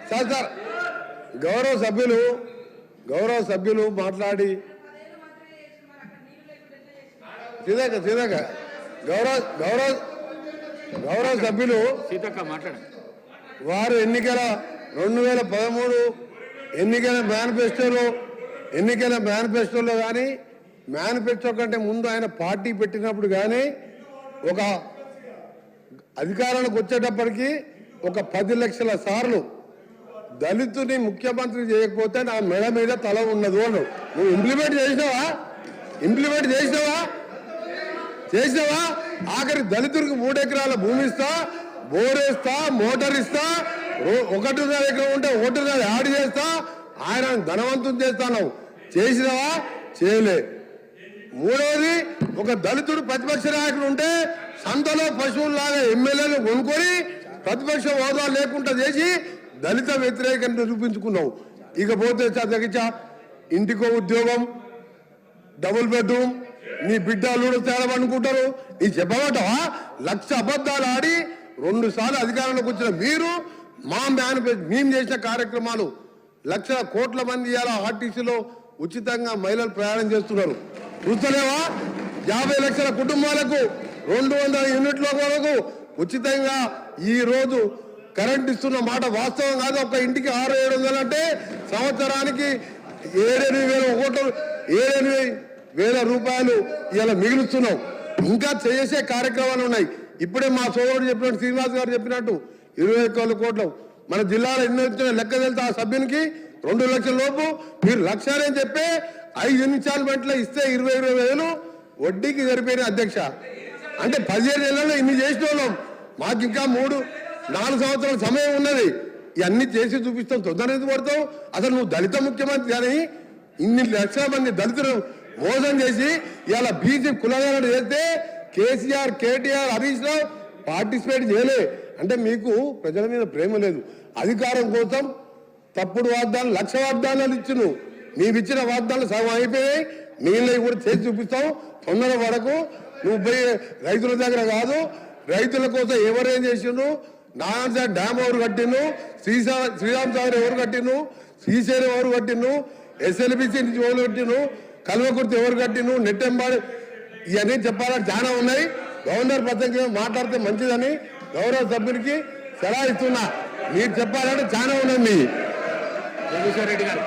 Sir sir గౌరవ సభ్యులు మాట్లాడి సీతక్క గౌరవ సభ్యులు వారు ఎన్నికల 2013 ఎన్నికల మేనిఫెస్టోలో కానీ మేనిఫెస్టో కంటే ముందు ఆయన పార్టీ పెట్టినప్పుడు కానీ ఒక అధికారానికి వచ్చేటప్పటికి ఒక 10 లక్షల సార్లు దళితుని ముఖ్యమంత్రి చేయకపోతే నా మెడ మీద తల ఉన్నదు అను. నువ్వు ఇంప్లిమెంట్ చేసినావా ఆఖరి దళితుడికి 3 ఎకరాల భూమి ఇస్తా, బోరేస్తా, మోటార్ ఇస్తా, 1.5 ఎకరం ఉంటే 1.5 యాడ్ చేస్తా, ఆయన ధనవంతుని చేస్తాను. చేసినావా? చేయలే. మూడవది, ఒక దళితుడు ప్రతిపక్ష నాయకుడు ఉంటే సంతలో పశువుల్లాగా ఎమ్మెల్యేలు కొనుక్కొని ప్రతిపక్ష హోదా లేకుండా చేసి దళిత వ్యతిరేకంగా నిరూపించుకున్నావు. ఇకపోతే చదివించా ఇంటికో ఉద్యోగం, డబుల్ బెడ్రూమ్, నీ బిడ్డలు తేడమనుకుంటారు. నీ చెప్పబట్టవా? 1,00,000 అబద్ధాలు ఆడి 2 సార్లు అధికారంలోకి వచ్చిన మీరు మేము చేసిన కార్యక్రమాలు 1,00,000 కోట్ల మంది ఇవాళ ఆర్టీసీలో ఉచితంగా మహిళలు ప్రయాణం చేస్తున్నారు. చూస్తలేవా? 50 లక్షల కుటుంబాలకు 200 యూనిట్ల వరకు ఉచితంగా ఈ రోజు కరెంట్ ఇస్తున్న మాట వాస్తవం కాదు. ఒక ఇంటికి 600-700 అంటే సంవత్సరానికి 7,000 రూపాయలు ఇలా మిగులుస్తున్నాం. ఇంకా చేసే కార్యక్రమాలు ఉన్నాయి. ఇప్పుడే మా సోదరుడు చెప్పినట్టు, శ్రీనివాస్ గారు చెప్పినట్టు 21 కోట్లు మన జిల్లాలో ఎన్ని వచ్చిన లెక్క వెళ్తే ఆ సభ్యునికి 2 లక్షల లోపు మీరు 1,00,000 అని చెప్పి 5 ఇన్స్టాల్మెంట్లో ఇస్తే 20,000 వడ్డీకి సరిపోయిన అధ్యక్ష. అంటే 15 ఏళ్లలో ఇన్ని చేసిన వాళ్ళం. మాకు ఇంకా 3-4 సంవత్సరాల సమయం ఉన్నది. ఇవన్నీ చేసి చూపిస్తాం. తొందర ఎందుకు పడతావు? అసలు నువ్వు దళిత ముఖ్యమంత్రి కానీ ఇన్ని లక్షల మంది దళితులు మోసం చేసి ఇవాళ బీసీ కులగణన చేస్తే కేసీఆర్, కేటీఆర్, హరీష్ రావు పార్టిసిపేట్ చేయలే. అంటే మీకు ప్రజల మీద ప్రేమ లేదు. అధికారం కోసం తప్పుడు వాగ్దానాలు, 1,00,000 వాగ్దానాలు ఇచ్చును. నీవిచ్చిన వాగ్దానాలు సగం అయిపోయాయి. మిగిలినవి కూడా చేసి చూపిస్తాం. తొందర వరకు నువ్వు పోయి రైతుల దగ్గర కాదు, రైతుల కోసం ఎవరేం చేసిండ్రు, నారాయణ డ్యామ్ ఎవరు కట్టిండు, శ్రీరామ్ సాగర్ ఎవరు కట్టిండు, శ్రీశైలం ఎవరు కట్టిండు, ఎస్ఎల్బిసి నుంచి ఎవరు కట్టిండు, కల్వకుర్తి ఎవరు కట్టిండు, నెట్టెంబాడు, ఇవన్నీ చెప్పాలని చాలా ఉన్నాయి. గవర్నర్ పద్ధతిగా మాట్లాడితే మంచిదని గౌరవ సభ్యునికి సలహా ఇస్తున్నా. మీరు చెప్పాలంటే చాలా ఉన్నాయి. మీ జగదీశ్వర్ రెడ్డి గారు